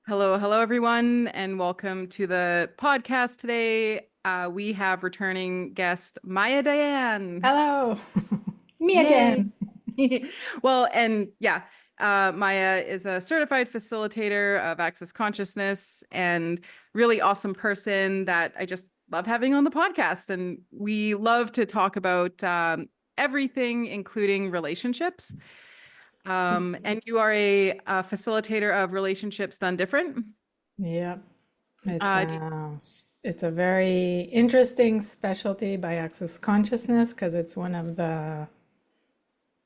Hello, everyone, and welcome to the podcast today. We have returning guest Maya Dayan. Hello, me Yay! again. Well, and yeah, Maya is a certified facilitator of Access Consciousness and really awesome person that I just love having on the podcast. And we love to talk about everything, including relationships. And you are a facilitator of relationships done different. Yeah, it's Uh, do, it's a very interesting specialty by Access Consciousness because it's one of the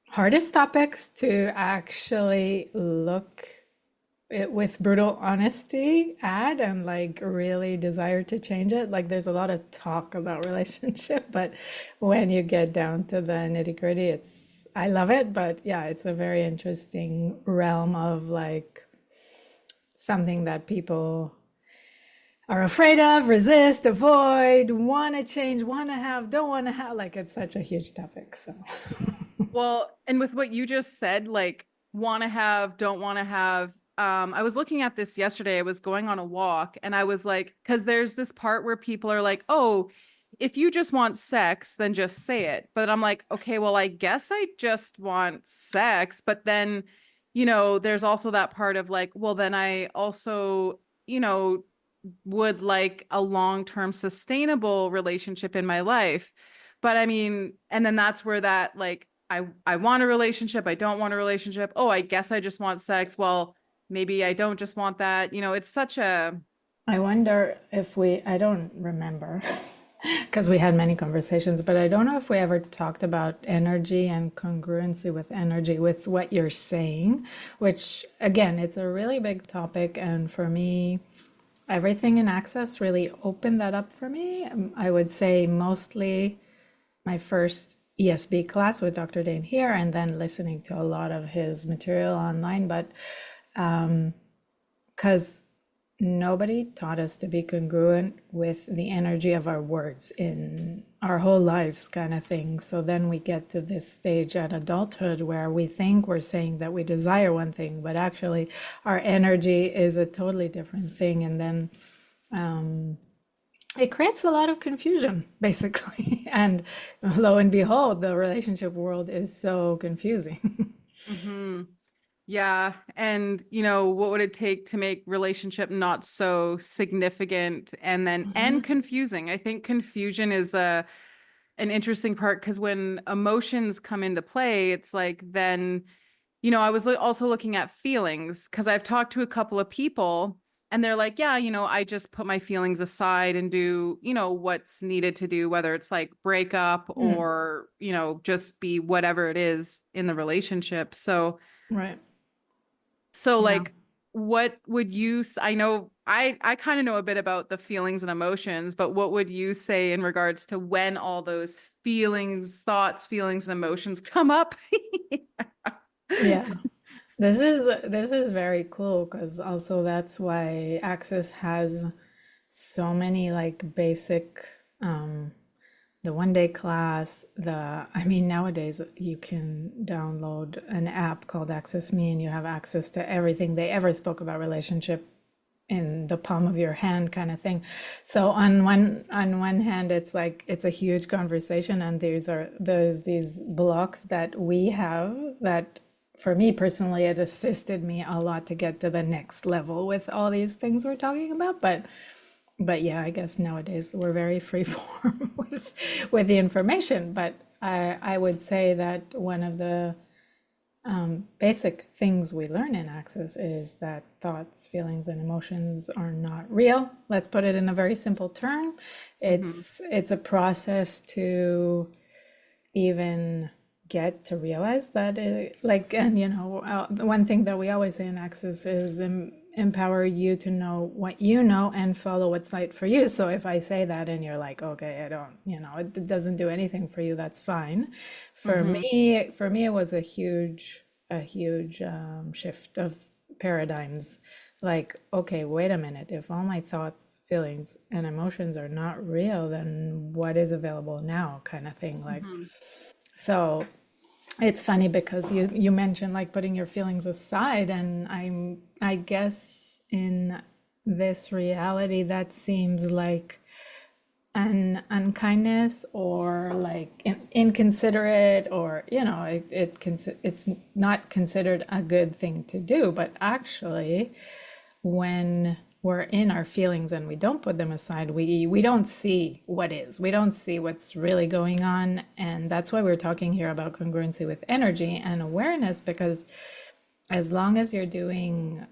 hardest topics to actually look it with brutal honesty at and like really desire to change it. Like there's a lot of talk about relationship, but when you get down to the nitty-gritty, it's I love it, but yeah, it's a very interesting realm of like something that people are afraid of, resist, avoid, want to change, want to have, don't want to have. Like it's such a huge topic. So, well, and with what you just said, like want to have, don't want to have. I was looking at this yesterday. I was going on a walk and I was like, because there's this part where people are like, oh, if you just want sex, then just say it. But I'm like, okay, well, I guess I just want sex. But then, there's also that part of like, well, then I also, would like a long-term sustainable relationship in my life. But I mean, and then that's where that like I want a relationship, I don't want a relationship. Oh, I guess I just want sex. Well, maybe I don't just want that. It's such a I wonder if I don't remember because we had many conversations, but I don't know if we ever talked about energy and congruency with energy with what you're saying, which again, it's a really big topic. And for me, everything in Access really opened that up for me. I would say mostly my first ESB class with Dr. Dayan here, and then listening to a lot of his material online. But because nobody taught us to be congruent with the energy of our words in our whole lives, kind of thing. So then we get to this stage at adulthood where we think we're saying that we desire one thing, but actually our energy is a totally different thing. And then it creates a lot of confusion, basically. And lo and behold, the relationship world is so confusing. mhm. Yeah, and what would it take to make relationship not so significant and confusing? I think confusion is a an interesting part because when emotions come into play, it's like then, I was also looking at feelings because I've talked to a couple of people and they're like, yeah, I just put my feelings aside and do, what's needed to do, whether it's like break up Mm, or, just be whatever it is in the relationship. right. So Yeah. like what would you I know I kind of know a bit about the feelings and emotions, but what would you say in regards to when all those feelings, thoughts, feelings and emotions come up? Yeah. This is very cool because also that's why Access has so many like basic the 1 day class, I mean nowadays you can download an app called Access Me and you have access to everything they ever spoke about relationship in the palm of your hand kind of thing. So on one hand it's like it's a huge conversation and there's these blocks that we have that for me personally it assisted me a lot to get to the next level with all these things we're talking about, but yeah, I guess nowadays we're very free form with the information. But I would say that one of the basic things we learn in Access is that thoughts, feelings, and emotions are not real. Let's put it in a very simple term. Mhm. It's a process to even get to realize that like, and the one thing that we always say in Access is empower you to know what you know and follow what's right for you. So if I say that and you're like, okay, I don't, it doesn't do anything for you, that's fine. For Mhm. me, for me, it was a huge shift of paradigms. Like, okay, wait a minute. If all my thoughts, feelings, and emotions are not real, then what is available now, kind of thing. Like, Mhm. so It's funny because you mentioned like putting your feelings aside, and I guess in this reality that seems like an unkindness or like inconsiderate, or it's not considered a good thing to do. But actually, when we're in our feelings and we don't put them aside, we don't see what is. We don't see what's really going on. And that's why we're talking here about congruency with energy and awareness, because as long as you're doing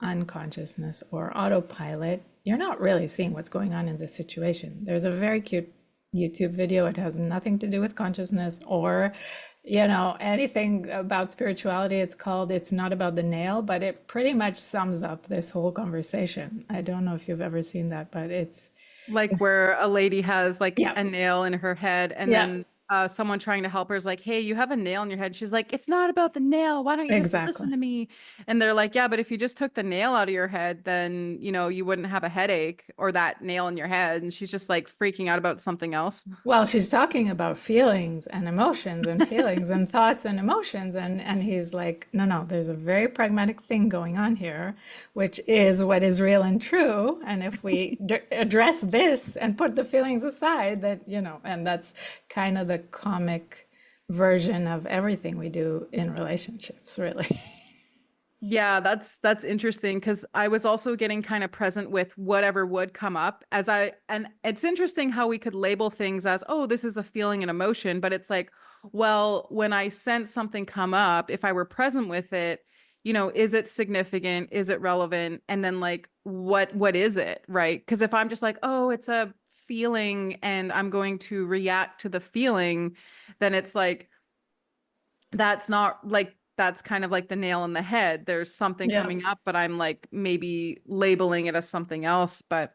unconsciousness or autopilot, you're not really seeing what's going on in this situation. There's a very cute YouTube video. It has nothing to do with consciousness or, anything about spirituality. It's called It's Not About the Nail, but it pretty much sums up this whole conversation. I don't know if you've ever seen that, but Like where a lady has like yeah, a nail in her head, and yeah, then someone trying to help her is like, "Hey, you have a nail in your head." She's like, "It's not about the nail. Why don't you just listen exactly. to me?" And they're like, "Yeah, but if you just took the nail out of your head, then, you wouldn't have a headache or that nail in your head." And she's just like freaking out about something else. Well, she's talking about feelings and emotions and feelings and thoughts and emotions. And he's like, no, no, there's a very pragmatic thing going on here, which is what is real and true. And if we address this and put the feelings aside, and that's kind of the comic version of everything we do in relationships, really. Yeah, that's interesting because I was also getting kind of present with whatever would come up and it's interesting how we could label things as, oh, this is a feeling and emotion, but it's like, well, when I sense something come up, if I were present with it, is it significant? Is it relevant? And then like what is it, right? Because if I'm just like, oh, it's a feeling and I'm going to react to the feeling, then it's like that's not like that's kind of like the nail in the head. There's something Yeah. coming up, but I'm like maybe labeling it as something else. But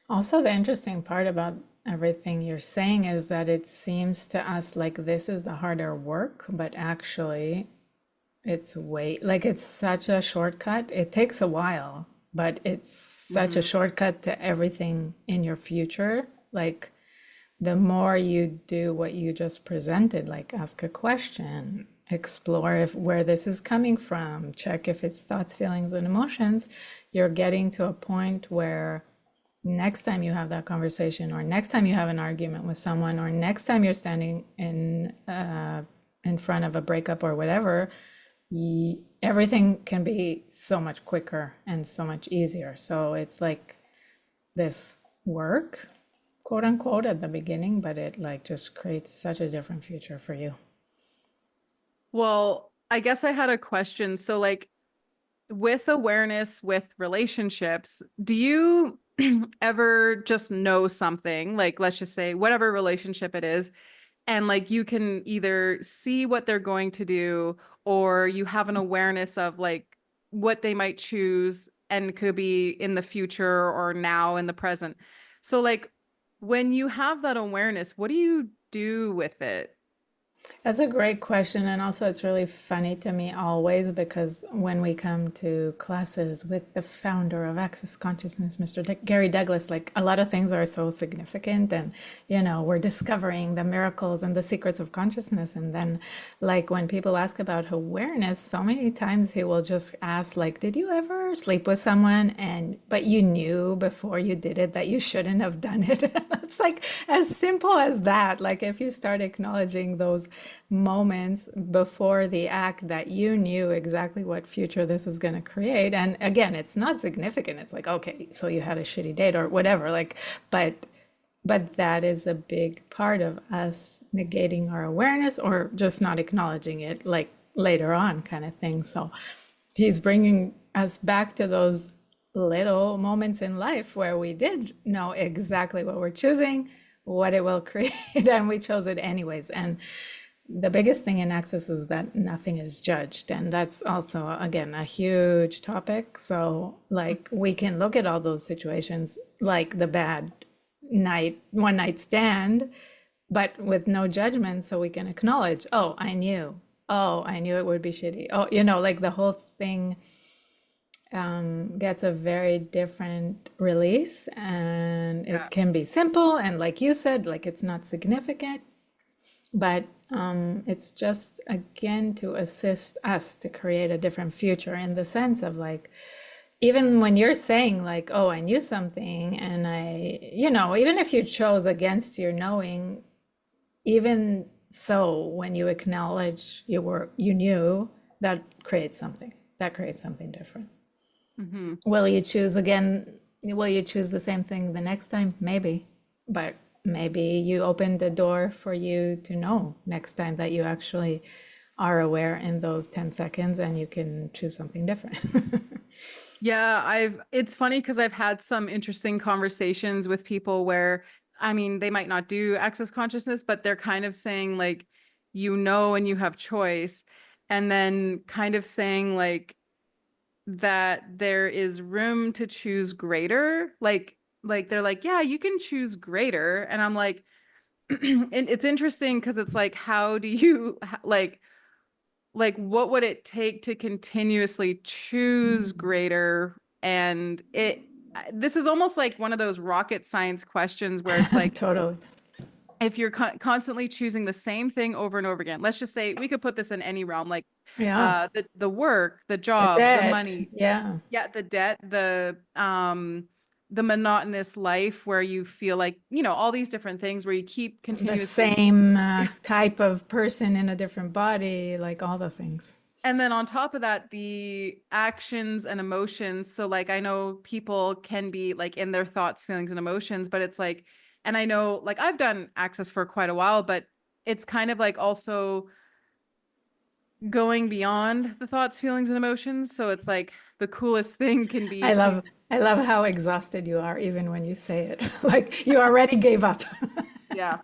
Also, the interesting part about everything you're saying is that it seems to us like this is the harder work, but actually, it's such a shortcut. It takes a while, but it's such a mhm. shortcut to everything in your future. Like the more you do what you just presented, like ask a question, explore if where this is coming from, check if it's thoughts, feelings, and emotions, you're getting to a point where next time you have that conversation, or next time you have an argument with someone, or next time you're standing in front of a breakup or whatever, everything can be so much quicker and so much easier. So it's like this work, quote unquote, at the beginning, but it like just creates such a different future for you. Well, I guess I had a question. So like with awareness with relationships, do you ever just know something, like let's just say whatever relationship it is, and like you can either see what they're going to do or you have an awareness of like what they might choose and could be in the future or now in the present. So like when you have that awareness, what do you do with it? That's a great question. And also, it's really funny to me always because when we come to classes with the founder of Access Consciousness, Mr. Gary Douglas, like a lot of things are so significant. And, we're discovering the miracles and the secrets of consciousness. And then, like, when people ask about awareness, so many times he will just ask, like, did you ever sleep with someone but you knew before you did it that you shouldn't have done it? It's like as simple as that. Like, if you start acknowledging those moments before the act that you knew exactly what future this is going to create. And again, it's not significant. It's like, okay, so you had a shitty date or whatever. Like, but that is a big part of us negating our awareness or just not acknowledging it, like later on, kind of thing. So he's bringing us back to those little moments in life where we did know exactly what we're choosing, what it will create, and we chose it anyways. And the biggest thing in access is that nothing is judged. And that's also, again, a huge topic. So, like, we can look at all those situations like the bad one night stand, but with no judgment. So we can acknowledge, oh, I knew. Oh, I knew it would be shitty. Oh, like the whole thing gets a very different release. And Yeah. it can be simple. And like you said, like it's not significant. But it's just again to assist us to create a different future in the sense of like, even when you're saying like, oh, I knew something and even if you chose against your knowing, even so, when you acknowledge you knew, that creates something different. Hmm. Will you choose again? Will you choose the same thing the next time? Maybe. But maybe you opened the door for you to know next time that you actually are aware in those 10 seconds and you can choose something different. Yeah, it's funny because I've had some interesting conversations with people where, I mean, they might not do access consciousness, but they're kind of saying like, and you have choice. And then kind of saying like that there is room to choose greater. Like they're like, yeah, you can choose greater. And I'm like, and it's interesting because it's like, how do you like what would it take to continuously choose greater? And this is almost like one of those rocket science questions where it's like, Totally. if you're constantly choosing the same thing over and over again, let's just say we could put this in any realm, like Yeah. the work, the The job, the debt. money, Yeah. yeah, the debt, the monotonous life where you feel like, all these different things where you keep The continuously. same type of person in a different body, like all the things. And then on top of that, the actions and emotions. So, like, I know people can be like in their thoughts, feelings, and emotions, but it's like, and I know, like, I've done access for quite a while, but it's kind of like also going beyond the thoughts, feelings, and emotions. So, it's like the coolest thing can be I to, love I love how exhausted you are even when you say it. Like you already gave up. yeah,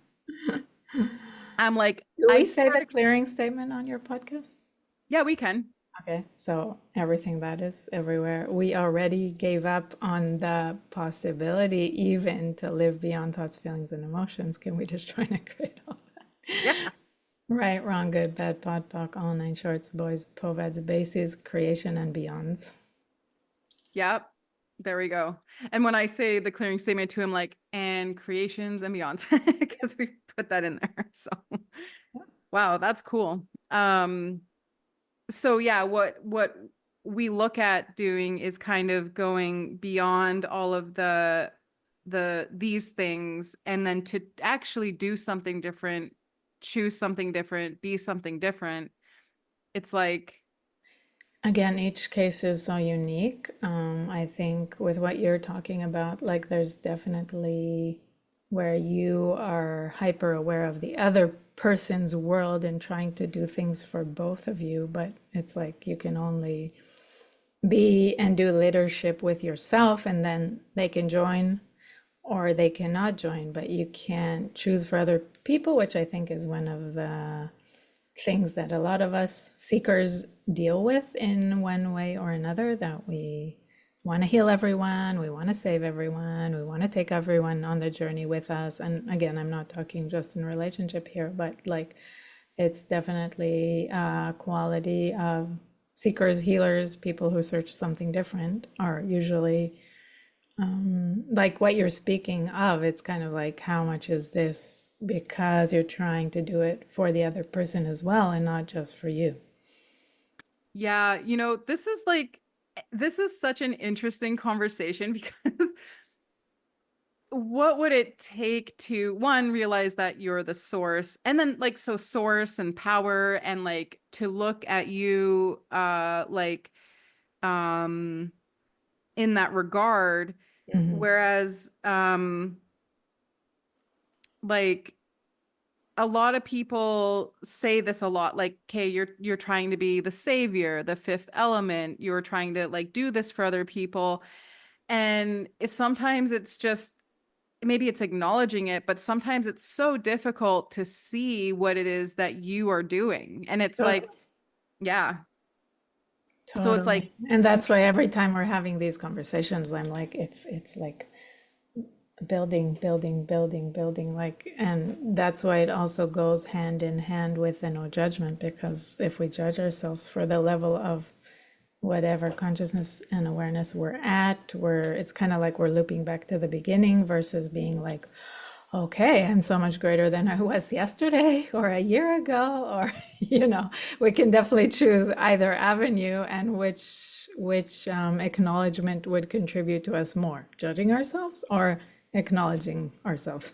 I'm like, Do I we say the started, clearing statement on your podcast? yeah, we can. Okay, so everything that is everywhere. We already gave up on the possibility even to live beyond thoughts, feelings, and emotions. Can we just try to create all that? Yeah. Right, wrong, good, bad, pod, poc, all nine shorts, boys, poveds, bases, creation, and beyonds. Yep. There we go. And when I say the clearing statement to him, like, and creations and beyond, because we put that in there. So, wow, that's cool. So yeah, what we look at doing is kind of going beyond all of these things and then to actually do something different, choose something different, be something different. It's like, Again, each case is so unique. I think with what you're talking about, like there's definitely where you are hyper aware of the other person's world and trying to do things for both of you, but it's like you can only be and do leadership with yourself, and then they can join or they cannot join, but you can't choose for other people, which I think is one of the things that a lot of us seekers deal with in one way or another, that we want to heal everyone, we want to save everyone, we want to take everyone on the journey with us. And again, I'm not talking just in relationship here, but like it's definitely a quality of seekers, healers, people who search something different are usually like what you're speaking of. It's kind of like, how much is this because you're trying to do it for the other person as well and not just for you. yeah, this is such an interesting conversation because what would it take to one realize that you're the source and then like so source and power and like to look at you um in that regard, Mhm. whereas like a lot of people say this a lot, like, okay, you're trying to be the savior, the fifth element, you're trying to like do this for other people. And sometimes it's just maybe it's acknowledging it, but sometimes it's so difficult to see what it is that you are doing. And it's To- like, yeah. So it's Totally. like, And that's why every time we're having these conversations, I'm like, it's like building, building, building, building, like, and that's why it also goes hand in hand with the no judgment, because if we judge ourselves for the level of whatever consciousness and awareness we're at, it's kind of like we're looping back to the beginning versus being like, okay, I'm so much greater than I was yesterday or a year ago, or we can definitely choose either avenue, and which acknowledgement would contribute to us more, judging ourselves or acknowledging ourselves.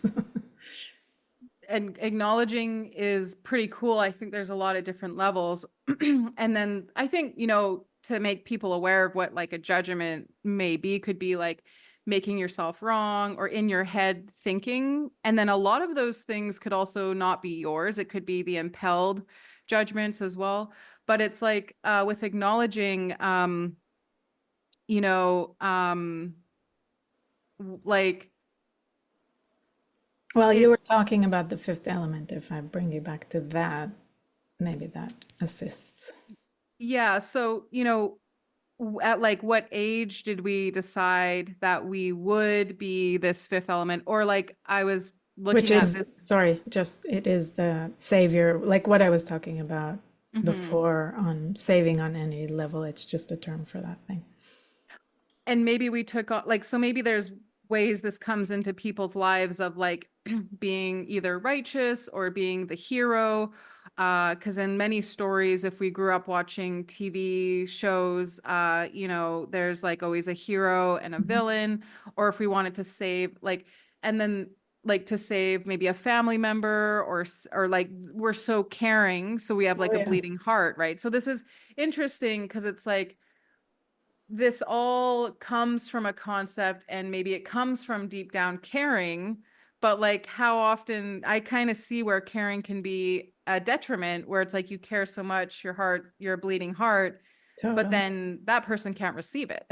And acknowledging is pretty cool. I think there's a lot of different levels. And then I think, to make people aware of what like a judgment may be, could be like making yourself wrong or in your head thinking. And then a lot of those things could also not be yours. It could be the impelled judgments as well. But it's like with acknowledging, you know, like Well, you were it's, talking about the fifth element. If I bring you back to that, maybe that assists. yeah. So, at like what age did we decide that we would be this fifth element? Or like I was Which looking at is, this. sorry, just it is the savior, like what I was talking about Mhm. before on saving on any level. It's just a term for that thing. And maybe we took on like, so maybe there's ways this comes into people's lives of like being either righteous or being the hero. Because in many stories, if we grew up watching TV shows, there's like always a hero and a Mhm. villain. Or if we wanted to save, like, and then like to save maybe a family member, or like we're so caring, so we have Oh, like a yeah, bleeding heart, right? So this is interesting because it's like this all comes from a concept, and maybe it comes from deep down caring, but like how often I kind of see where caring can be a detriment, where it's like you care so much, your bleeding heart, but totally. then that person can't receive it.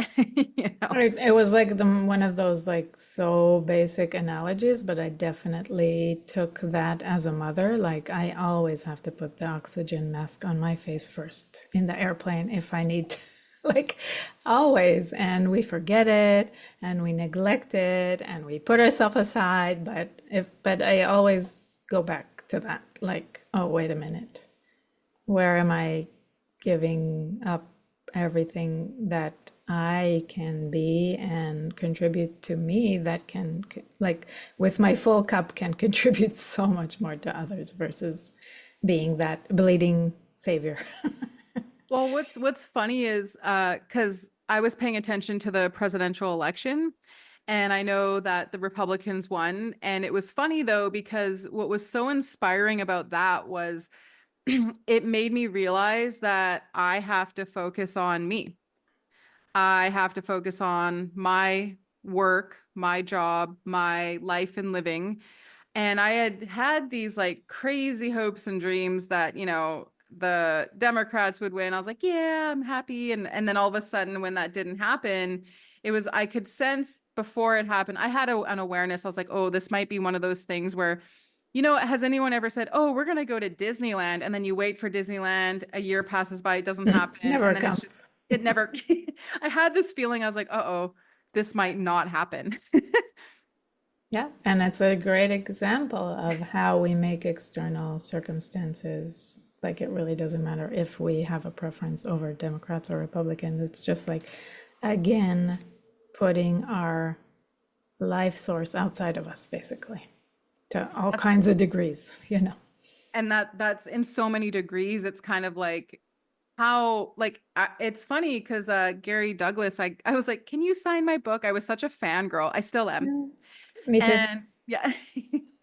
you know Right. It was like one of those like so basic analogies, but I definitely took that as a mother. Like I always have to put the oxygen mask on my face first in the airplane if I need to. Like always. And we forget it and we neglect it and we put ourselves aside. But I always go back to that. Like, oh, wait a minute. Where am I giving up everything that I can be and contribute to me that can, like, with my full cup, can contribute so much more to others versus being that bleeding savior. well, what's funny is because I was paying attention to the presidential election, and I know that the Republicans won. And it was funny though, because what was so inspiring about that was it made me realize that I have to focus on me. I have to focus on my work, my job, my life and living. And I had these like crazy hopes and dreams that, the Democrats would win. I was like, yeah, I'm happy. And then all of a sudden, when that didn't happen, it was, I could sense before it happened, I had an awareness. I was like, oh, this might be one of those things where, has anyone ever said, oh, we're going to go to Disneyland? And then you wait for Disneyland, a year passes by, it doesn't happen. Never And then it's just, comes. it never, I had this feeling. I was like, uh-oh, this might not happen. Yeah, and it's a great example of how we make external circumstances like it really doesn't matter if we have a preference over Democrats or Republicans. It's just like, again, putting our life source outside of us, basically, to all That's kinds of degrees. and that's in so many degrees. It's kind of like how like it's funny because Gary Douglas, I was like, can you sign my book? I was such a fangirl. I still am. Yeah, me too. And yeah.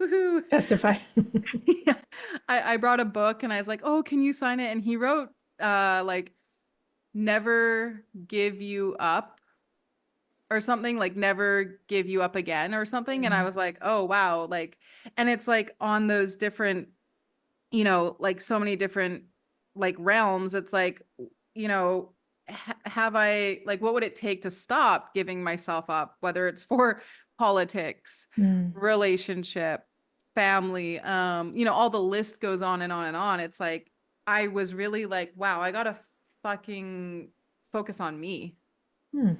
Woohoo. Testify. Yeah. I brought a book and I was like, oh, can you sign it? And he wrote like never give you up, or something like never give you up again or something. And I was like, oh wow, like, and it's like on those different, like so many different like realms. It's like, have I, like, what would it take to stop giving myself up, whether it's for politics, Mm. relationship, family, all the list goes on and on and on. It's like I was really like, wow, I gotta fucking focus on me. Hmm.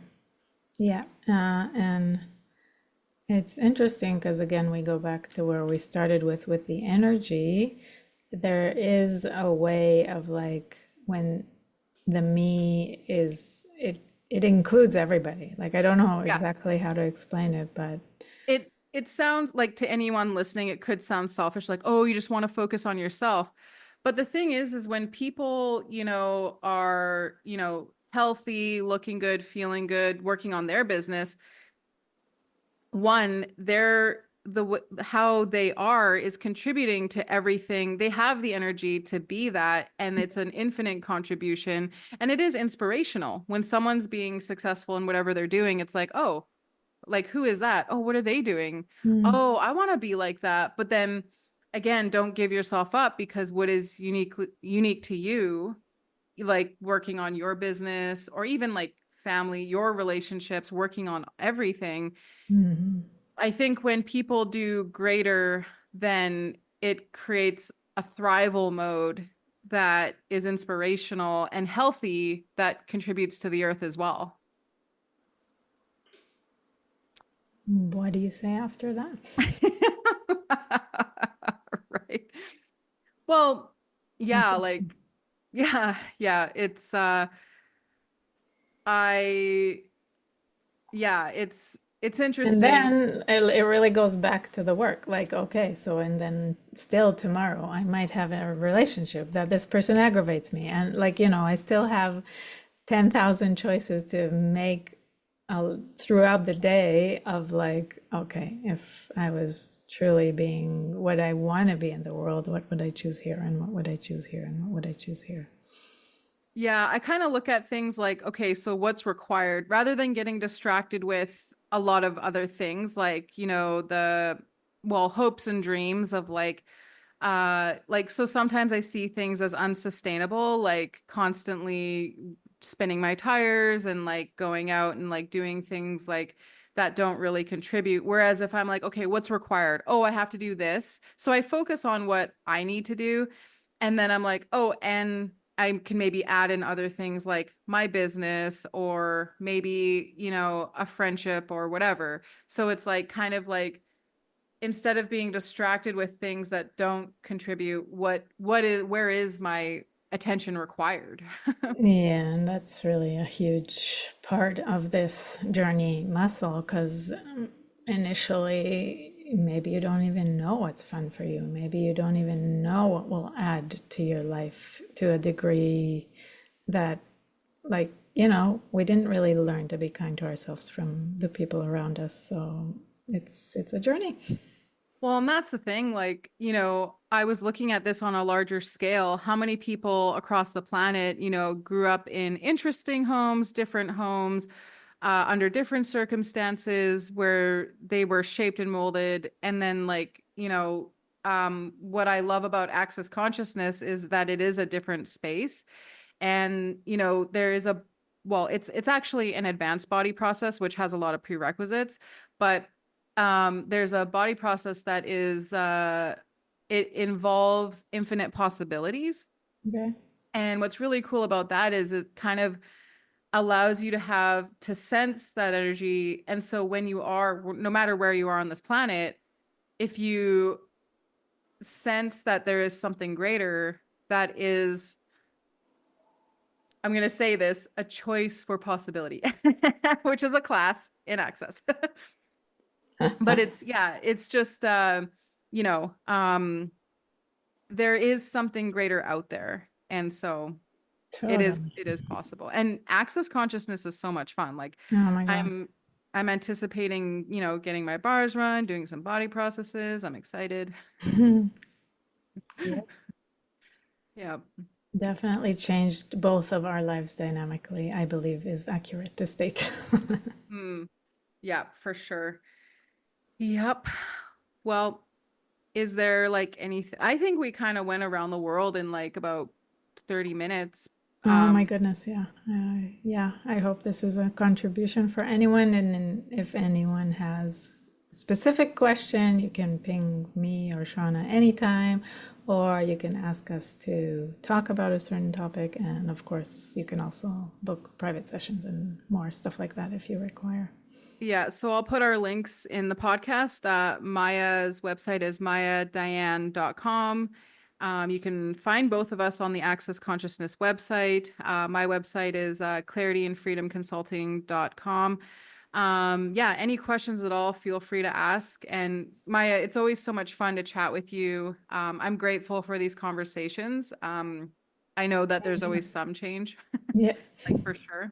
Yeah, and it's interesting because again, we go back to where we started with the energy. There is a way of like when the me is it includes everybody. Like I don't know Yeah. exactly how to explain it, but It it sounds like to anyone listening, it could sound selfish, like, oh, you just want to focus on yourself. But the thing is when people, are, healthy, looking good, feeling good, working on their business, one, how they are is contributing to everything. They have the energy to be that, and it's an infinite contribution. And it is inspirational when someone's being successful in whatever they're doing. It's like, oh, like who is that? Oh, what are they doing? Mm, Oh, I want to be like that. But then again, don't give yourself up, because what is unique to you, like working on your business or even like family, your relationships, working on everything. mhm. I think when people do greater, then it creates a thrival mode that is inspirational and healthy, that contributes to the earth as well. What do you say after that? Right. Well, That's yeah, awesome. like, yeah, I yeah, it's And interesting. then it really goes back to the work. Like, okay, so, and then still tomorrow, I might have a relationship that this person aggravates me. And, like, I still have 10,000 choices to make throughout the day of, like, okay, if I was truly being what I want to be in the world, what would I choose here? And what would I choose here? And what would I choose here? Yeah, I kind of look at things like, okay, so what's required rather than getting distracted with a lot of other things like, hopes and dreams of like so sometimes I see things as unsustainable, like constantly spinning my tires and like going out and like doing things like that don't really contribute. Whereas if I'm like, okay, what's required? Oh, I have to do this. So I focus on what I need to do. And then I'm like, oh, and I can maybe add in other things like my business or maybe, a friendship or whatever. So it's like kind of like instead of being distracted with things that don't contribute, where is my attention required? Yeah, and that's really a huge part of this journey muscle because initially, maybe you don't even know what's fun for you. Maybe you don't even know what will add to your life to a degree that, like, we didn't really learn to be kind to ourselves from the people around us. So it's a journey. Well, and that's the thing. Like, I was looking at this on a larger scale. How many people across the planet, grew up in interesting homes, different homes, under different circumstances where they were shaped and molded. And then, like, what I love about Access Consciousness is that it is a different space. And, there is it's actually an advanced body process, which has a lot of prerequisites, but there's a body process that is it involves infinite possibilities. Okay. And what's really cool about that is it kind of allows you to have to sense that energy. And so when you are, no matter where you are on this planet, if you sense that there is something greater that is, I'm going to say this, a choice for possibility, which is a class in Access. But it's just you know, um there is something greater out there. And so Totally. it is possible. And Access Consciousness is so much fun. Like Oh my God. I'm I'm anticipating, getting my bars run, doing some body processes. I'm excited. Yep. Yeah. Definitely changed both of our lives dynamically, I believe is accurate to state. Mm, yeah, for sure. Yep. Well, is there like anything? I think we kind of went around the world in like about 30 minutes. Oh my Um, goodness, yeah. Yeah, I hope this is a contribution for anyone. And if anyone has a specific question, you can ping me or Shauna anytime, or you can ask us to talk about a certain topic. And of course, you can also book private sessions and more stuff like that if you require. yeah, so I'll put our links in the podcast. Maya's website is mayadayan.com. You can find both of us on the Access Consciousness website. My website is clarityandfreedomconsulting.com. Yeah, any questions at all, feel free to ask. And Maya, it's always so much fun to chat with you. I'm grateful for these conversations. I know that there's always some change, Yeah. like for sure.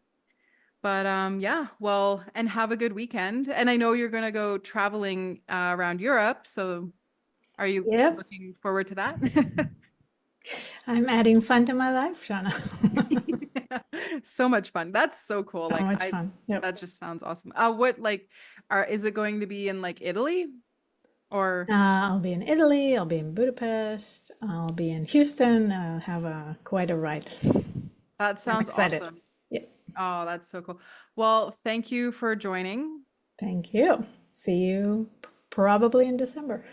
But yeah, well, and have a good weekend. And I know you're gonna go traveling around Europe, so are you Yep. looking forward to that? I'm adding fun to my life, Shauna. So much fun. That's so cool. So Like much I fun. Yep. that just sounds awesome. What like are is it going to be in like Italy or I'll be in Italy. I'll be in Budapest. I'll be in Houston. I'll have quite a ride. that I'm sounds excited. awesome. Yep. Oh, that's so cool. Well, thank you for joining. Thank you. See you probably in December.